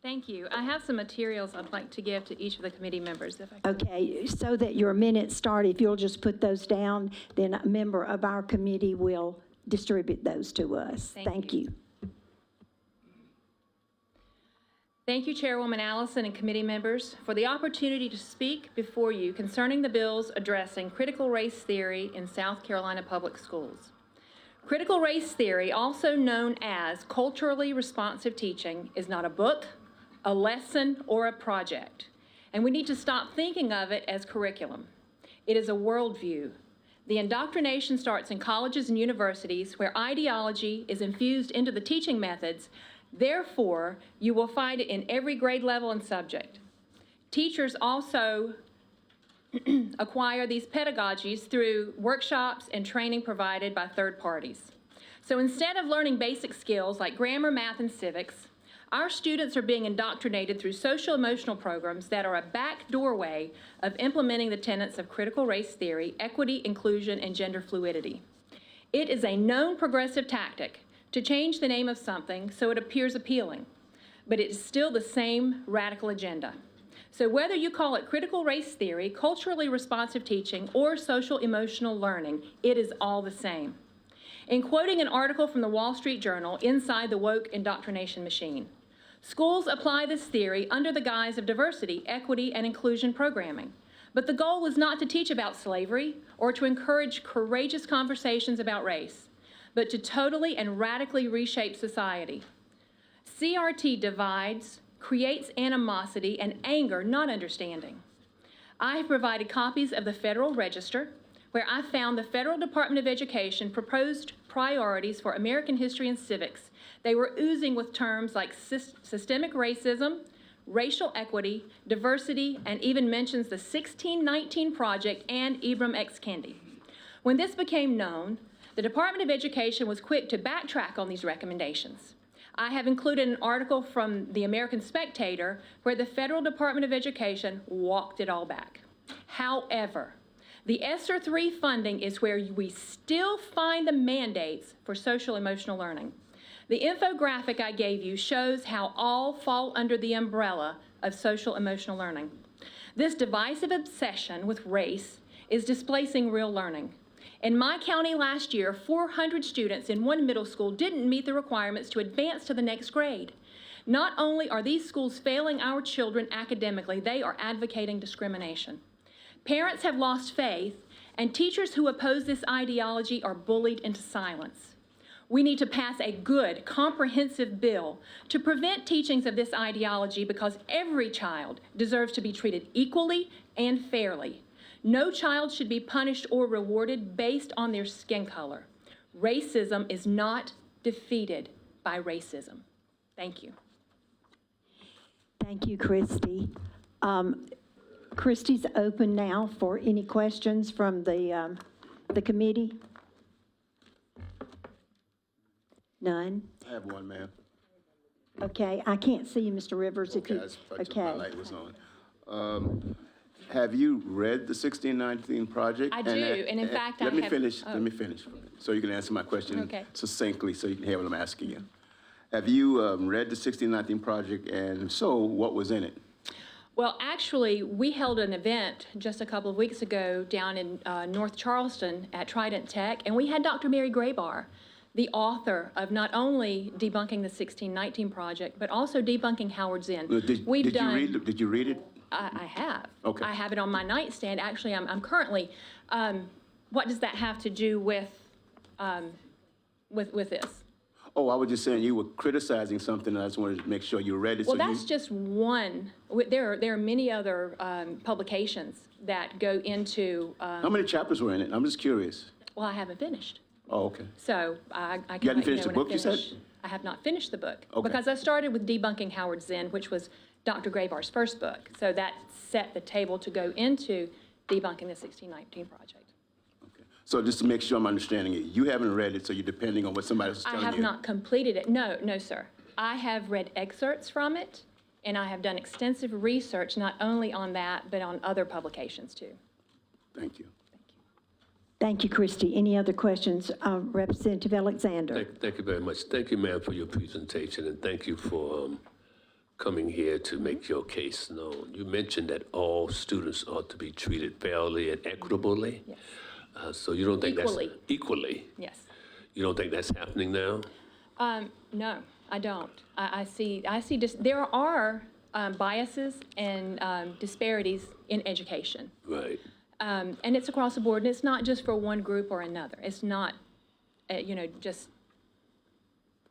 Thank you. I have some materials I'd like to give to each of the committee members, if I could. Okay, so that your minutes start, if you'll just put those down, then a member of our committee will distribute those to us. Thank you. Thank you, Chairwoman Allison and committee members, for the opportunity to speak before you concerning the bills addressing critical race theory in South Carolina public schools. Critical race theory, also known as culturally responsive teaching, is not a book, a lesson, or a project, and we need to stop thinking of it as curriculum. It is a worldview. The indoctrination starts in colleges and universities where ideology is infused into the teaching methods. Therefore, you will find it in every grade level and subject. Teachers also acquire these pedagogies through workshops and training provided by third parties. So instead of learning basic skills like grammar, math, and civics, our students are being indoctrinated through social-emotional programs that are a back doorway of implementing the tenets of critical race theory, equity, inclusion, and gender fluidity. It is a known progressive tactic to change the name of something so it appears appealing, but it is still the same radical agenda. So whether you call it critical race theory, culturally responsive teaching, or social-emotional learning, it is all the same. In quoting an article from the Wall Street Journal, Inside the Woke Indoctrination Machine, schools apply this theory under the guise of diversity, equity, and inclusion programming. But the goal is not to teach about slavery or to encourage courageous conversations about race, but to totally and radically reshape society. CRT divides, creates animosity and anger, not understanding. I have provided copies of the Federal Register, where I found the Federal Department of Education proposed priorities for American history and civics. They were oozing with terms like systemic racism, racial equity, diversity, and even mentions the 1619 Project and Ibram X. Kendi. When this became known, the Department of Education was quick to backtrack on these recommendations. I have included an article from the American Spectator where the Federal Department of Education walked it all back. However, the ESSER III funding is where we still find the mandates for social-emotional learning. The infographic I gave you shows how all fall under the umbrella of social-emotional learning. This divisive obsession with race is displacing real learning. In my county last year, 400 students in one middle school didn't meet the requirements to advance to the next grade. Not only are these schools failing our children academically, they are advocating discrimination. Parents have lost faith, and teachers who oppose this ideology are bullied into silence. We need to pass a good, comprehensive bill to prevent teachings of this ideology because every child deserves to be treated equally and fairly. No child should be punished or rewarded based on their skin color. Racism is not defeated by racism. Thank you. Thank you, Christi. Christi's open now for any questions from the committee. None? I have one, ma'am. Okay, I can't see you, Mr. Rivers. If you, My light was on. Have you read the 1619 Project? I do, and in fact, Let me finish, so you can answer my question Okay. succinctly so you can hear what I'm asking you. Have you read the 1619 Project, and so what was in it? Well, actually, we held an event just a couple of weeks ago down in North Charleston at Trident Tech, and we had Dr. Mary Graybar, the author of not only debunking the 1619 Project, but also debunking Howard Zinn. Did you read it? I have. Okay. I have it on my nightstand. Actually, I'm currently, what does that have to do with this? Oh, I was just saying you were criticizing something, and I just wanted to make sure you read it. Well, that's just one. There are many other publications that go into. How many chapters were in it? I'm just curious. Well, I haven't finished. Oh, okay. So I can. You hadn't finished the book, you said? I have not finished the book. Okay. Because I started with Debunking Howard Zinn, which was Dr. Graybar's first book. So that set the table to go into Debunking the 1619 Project. Okay. So just to make sure I'm understanding it, you haven't read it, so you're depending on what somebody else is telling you? I have not completed it. No, sir. I have read excerpts from it, and I have done extensive research, not only on that, but on other publications, too. Thank you. Thank you, Christi. Any other questions? Representative Alexander. Thank you very much. Thank you, ma'am, for your presentation, and thank you for coming here to make your case known. You mentioned that all students ought to be treated fairly and equitably. Yes. So you don't think Equally. that's equally? Yes. You don't think that's happening now? No, I don't. I see there are biases and disparities in education. Right. And it's across the board, and it's not just for one group or another. It's not, just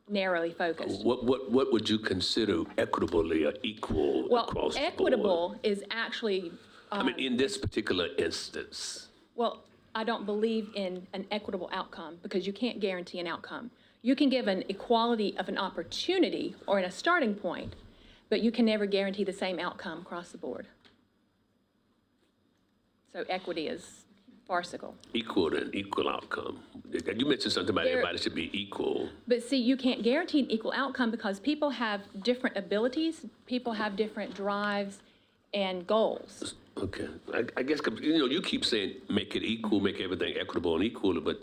narrowly focused. What would you consider equitably or equal Well, across the board? equitable is actually, I mean, in this particular instance. well, I don't believe in an equitable outcome because you can't guarantee an outcome. You can give an equality of an opportunity or a starting point, but you can never guarantee the same outcome across the board. So equity is farcical. Equal and equal outcome. You mentioned something about everybody should be equal. But see, you can't guarantee an equal outcome because people have different abilities, people have different drives and goals. Okay, I guess, you keep saying make it equal, make everything equitable and equal, but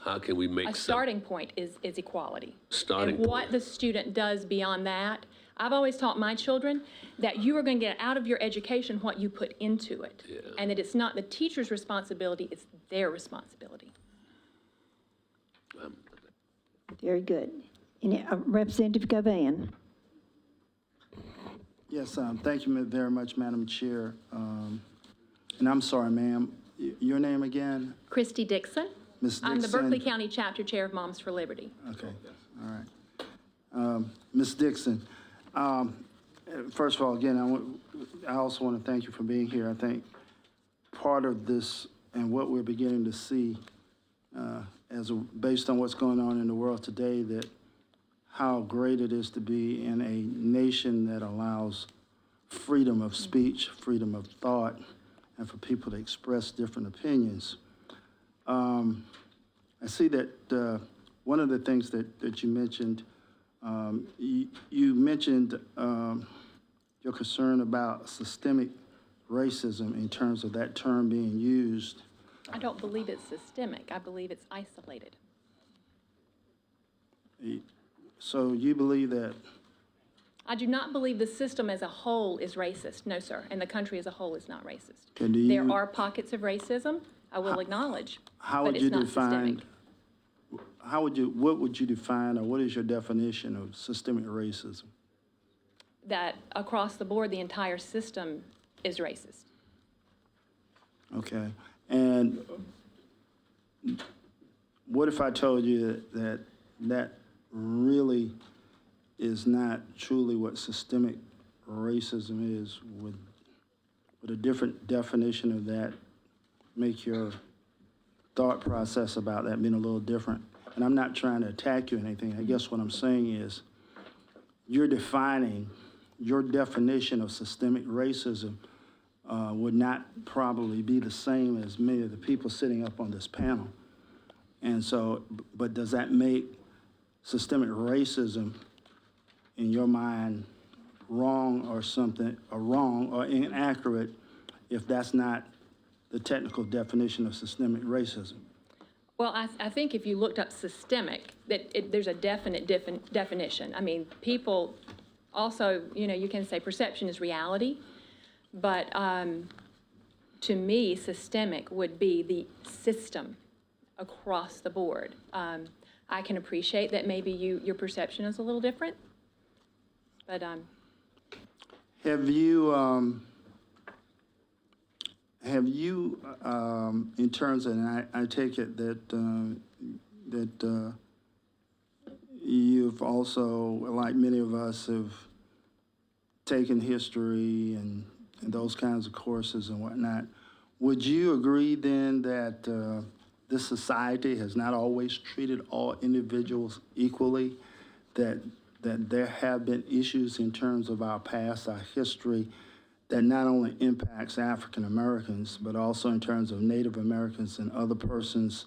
how can we make A starting point is equality. Starting And what point. the student does beyond that, I've always taught my children that you are going to get out of your education what you put into it. Yeah. And that it's not the teacher's responsibility, it's their responsibility. Very good. And Representative Govan. Yes, thank you very much, Madam Chair. And I'm sorry, ma'am, your name again? Christi Dixon. Ms. I'm the Dixon. Berkeley County Chapter Chair of Moms for Liberty. Okay, all right. Ms. Dixon, first of all, again, I also want to thank you for being here. I think part of this and what we're beginning to see based on what's going on in the world today, that how great it is to be in a nation that allows freedom of speech, freedom of thought, and for people to express different opinions. I see that one of the things that you mentioned, you mentioned your concern about systemic racism in terms of that term being used. I don't believe it's systemic. I believe it's isolated. So you believe that? I do not believe the system as a whole is racist. No, sir. And the country as a whole is not racist. Okay, do you- There are pockets of racism, I will acknowledge, How but would it's you not define? systemic. What would you define, or what is your definition of systemic racism? That across the board, the entire system is racist. Okay, and what if I told you that really is not truly what systemic racism is? Would a different definition of that make your thought process about that being a little different? And I'm not trying to attack you or anything. I guess what I'm saying is your definition of systemic racism would not probably be the same as many of the people sitting up on this panel. And so, but does that make systemic racism, in your mind, wrong or something, or wrong or inaccurate if that's not the technical definition of systemic racism? Well, I think if you looked up systemic, there's a definite definition. I mean, people also, you can say perception is reality, but to me, systemic would be the system across the board. I can appreciate that maybe your perception is a little different, but Have you, in terms of, and I take it that you've also, like many of us, have taken history and those kinds of courses and whatnot. Would you agree then that this society has not always treated all individuals equally, that there have been issues in terms of our past, our history, that not only impacts African Americans, but also in terms of Native Americans and other persons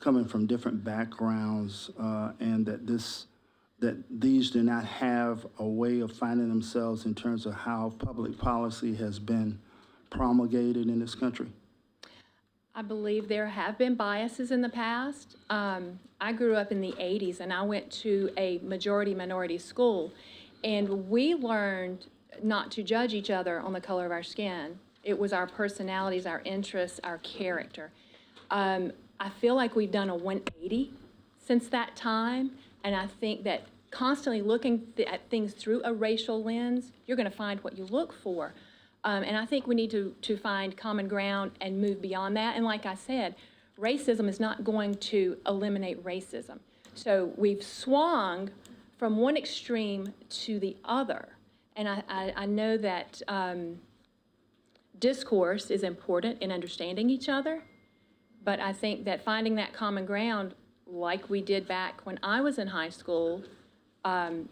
coming from different backgrounds, and that these do not have a way of finding themselves in terms of how public policy has been promulgated in this country? I believe there have been biases in the past. I grew up in the 80s and I went to a majority minority school, And we learned not to judge each other on the color of our skin. It was our personalities, our interests, our character. I feel like we've done a 180 since that time, and I think that constantly looking at things through a racial lens, you're going to find what you look for. And I think we need to find common ground and move beyond that. And like I said, racism is not going to eliminate racism. So we've swung from one extreme to the other. And I know that discourse is important in understanding each other, but I think that finding that common ground, like we did back when I was in high school, and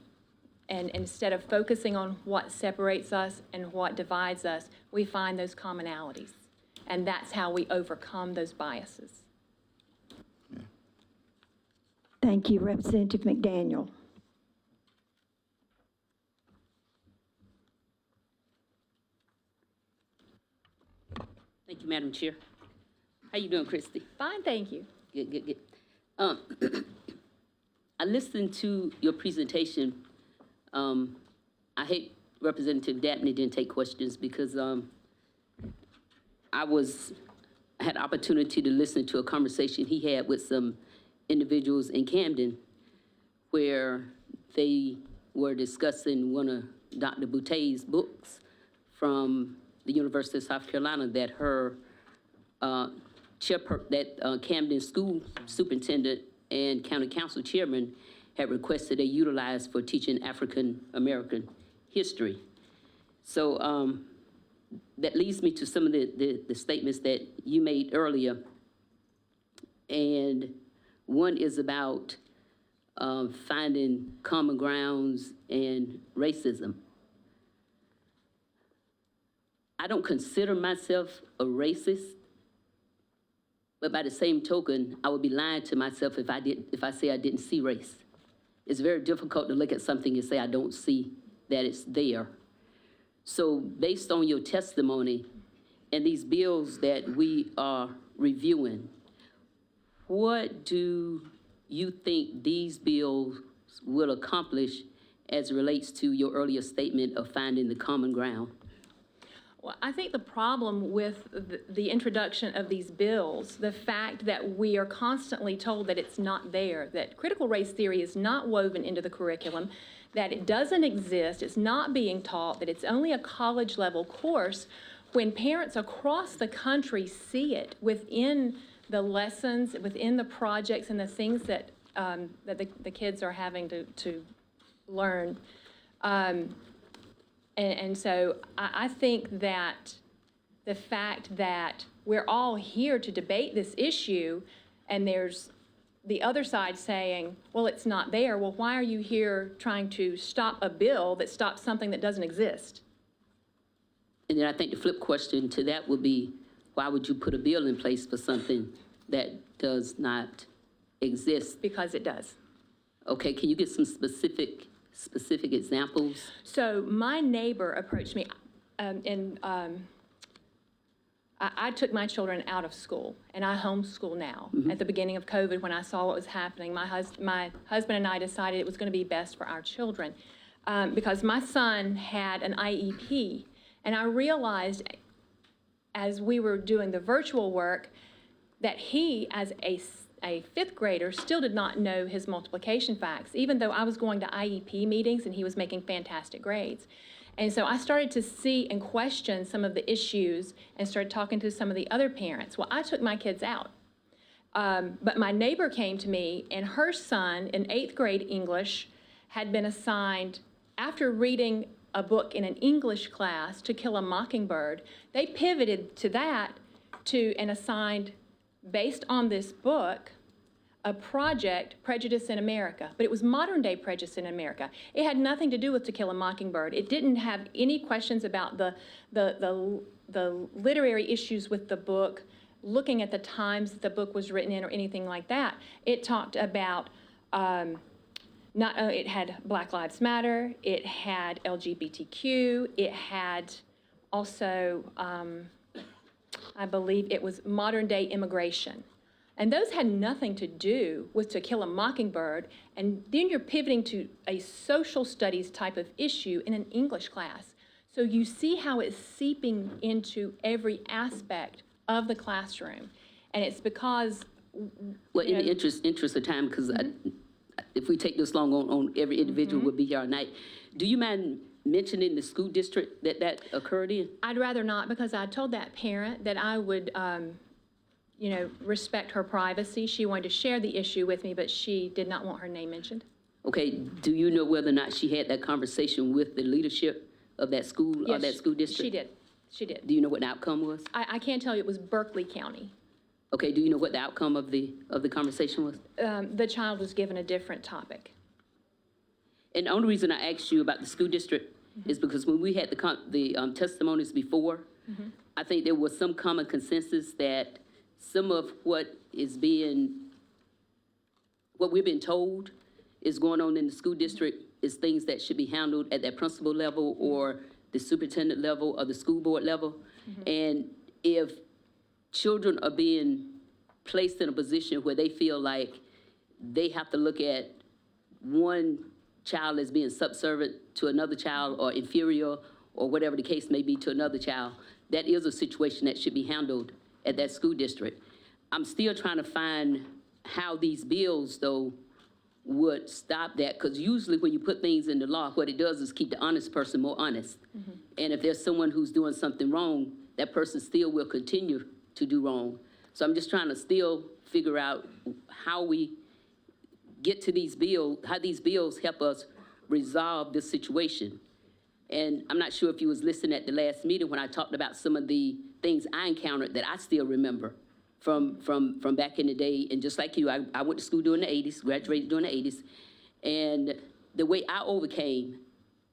instead of focusing on what separates us and what divides us, we find those commonalities. And that's how we overcome those biases. Thank you, Representative McDaniel. Thank you, Madam Chair. How you doing, Christi? Fine, thank you. Good, good, good. I listened to your presentation. I hate Representative Dabney didn't take questions because I had opportunity to listen to a conversation he had with some individuals in Camden where they were discussing one of Dr. Boutte's books from the University of South Carolina that her Camden School Superintendent and County Council Chairman had requested they utilize for teaching African American history. So that leads me to some of the statements that you made earlier. And one is about finding common grounds and racism. I don't consider myself a racist, but by the same token, I would be lying to myself if I say I didn't see race. It's very difficult to look at something and say I don't see that it's there. So based on your testimony and these bills that we are reviewing, what do you think these bills will accomplish as it relates to your earlier statement of finding the common ground? Well, I think the problem with the introduction of these bills, the fact that we are constantly told that it's not there, that critical race theory is not woven into the curriculum, that it doesn't exist, it's not being taught, that it's only a college-level course, when parents across the country see it within the lessons, within the projects and the things that, that the kids are having to learn. And so I think that the fact that we're all here to debate this issue, and there's the other side saying, well, it's not there. Well, why are you here trying to stop a bill that stops something that doesn't exist? And then I think the flip question to that would be, why would you put a bill in place for something that does not exist? Because it does. Okay, can you get some specific examples? So my neighbor approached me, I took my children out of school, and I homeschool now. At the beginning of COVID, when I saw what was happening, my husband and I decided it was going to be best for our children because my son had an IEP, and I realized as we were doing the virtual work that he, as a fifth grader, still did not know his multiplication facts, even though I was going to IEP meetings and he was making fantastic grades. And so I started to see and question some of the issues and started talking to some of the other parents. Well, I took my kids out. But my neighbor came to me, and her son in 8th grade English had been assigned, after reading a book in an English class, To Kill a Mockingbird. They pivoted to that and assigned, based on this book, a project, Prejudice in America, but it was modern day prejudice in America. It had nothing to do with To Kill a Mockingbird. It didn't have any questions about the literary issues with the book, looking at the times that the book was written in or anything like that. It talked about, it had Black Lives Matter, it had LGBTQ, it had also, I believe it was modern day immigration. And those had nothing to do with To Kill a Mockingbird. And then you're pivoting to a social studies type of issue in an English class. So you see how it's seeping into every aspect of the classroom. And it's because, Well, in the interest of time, because if we take this long on every individual will be here all night, do you mind mentioning the school district that occurred in? I'd rather not, because I told that parent that I would, respect her privacy. She wanted to share the issue with me, but she did not want her name mentioned. Okay, do you know whether or not she had that conversation with the leadership of that school or Yes, that school district? She did. Do you know what the outcome was? I can't tell you, it was Berkeley County. Okay, do you know what the outcome of the conversation was? The child was given a different topic. And the only reason I asked you about the school district is because when we had the testimonies before, I think there was some common consensus that some of what we've been told is going on in the school district is things that should be handled at that principal level or the superintendent level or the school board level. And if children are being placed in a position where they feel like they have to look at one child as being subservient to another child or inferior or whatever the case may be to another child, that is a situation that should be handled at that school district. I'm still trying to find how these bills, though, would stop that, because usually when you put things in the law, what it does is keep the honest person more honest. And if there's someone who's doing something wrong, that person still will continue to do wrong. So I'm just trying to still figure out how we get to these bills, how these bills help us resolve this situation. And I'm not sure if you was listening at the last meeting when I talked about some of the things I encountered that I still remember from back in the day. And just like you, I went to school during the 80s, graduated during the 80s. And the way I overcame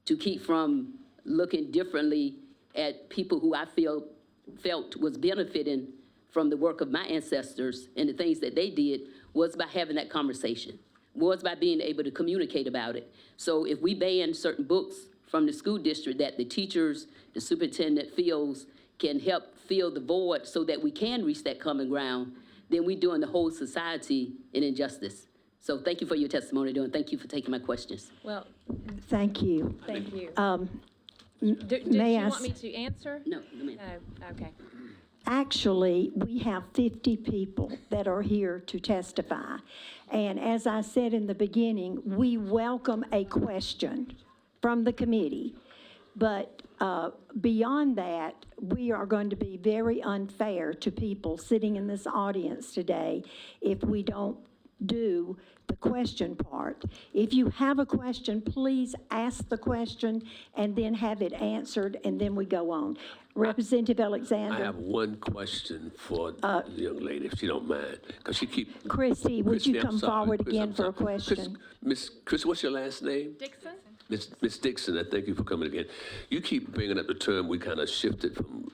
to keep from looking differently at people who I felt was benefiting from the work of my ancestors and the things that they did was by having that conversation, was by being able to communicate about it. So if we ban certain books from the school district that the teachers, the superintendent feels can help fill the void so that we can reach that common ground, then we're doing the whole society an injustice. So thank you for your testimony, and thank you for taking my questions. Well, Thank you. thank you. Did may you I want me to answer? No, no, ma'am. No, okay. Actually, we have 50 people that are here to testify. And as I said in the beginning, we welcome a question from the committee. But beyond that, we are going to be very unfair to people sitting in this audience today if we don't do the question part. If you have a question, please ask the question and then have it answered, and then we go on. Representative Alexander. I have one question for the young lady, if she don't mind, because she keep. Christi, would you Christi, I'm come sorry. forward Christi, again I'm for a sorry. question? Miss Chris, what's your last name? Dixon? Miss Dixon, I thank you for coming again. You keep bringing up the term we kind of shifted from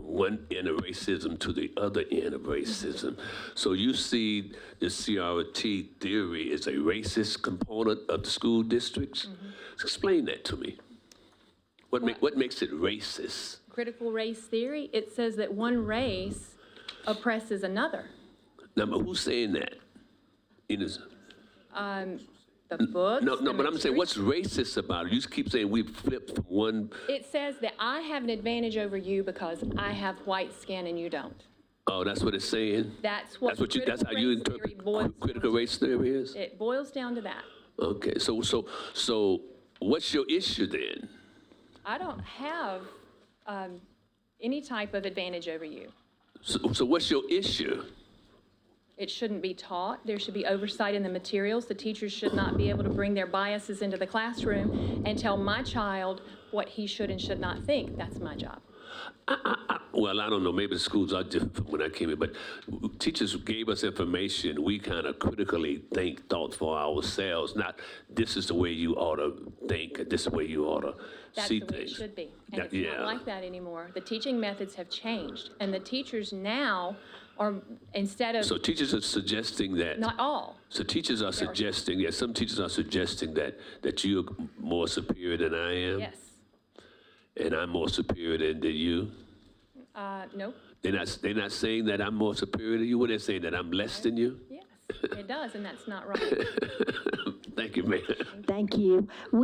one end of racism to the other end of racism. So you see the CRT theory is a racist component of the school districts? Explain that to me. What makes it racist? Critical race theory, it says that one race oppresses another. Now, but who's saying that? The books. No, the but I'm saying, material- what's racist about it? You keep saying we flipped from one. It says that I have an advantage over you because I have white skin and you don't. Oh, that's what it's saying. That's what That's how you critical race theory interpret boils critical down race theory is. to. It boils down to that. Okay, so what's your issue then? I don't have any type of advantage over you. So what's your issue? It shouldn't be taught. There should be oversight in the materials. The teachers should not be able to bring their biases into the classroom and tell my child what he should and should not think. That's my job. Well, I don't know, maybe the schools are different from when I came in, but teachers gave us information. We kind of critically thought for ourselves, not this is the way you ought to think, this is the way you ought to That's see the way it things. should be. And it's not Yeah. like that anymore. The teaching methods have changed, and the teachers now are, instead of, So teachers are suggesting that. not all, So teachers are suggesting, yeah, some teachers are suggesting that you're more superior than I am. yes. And I'm more superior than you. No, They're not saying that I'm more superior to you. What they're saying, that I'm less than you? Yes, it does, and that's not right. Thank you, Mayor. Thank you.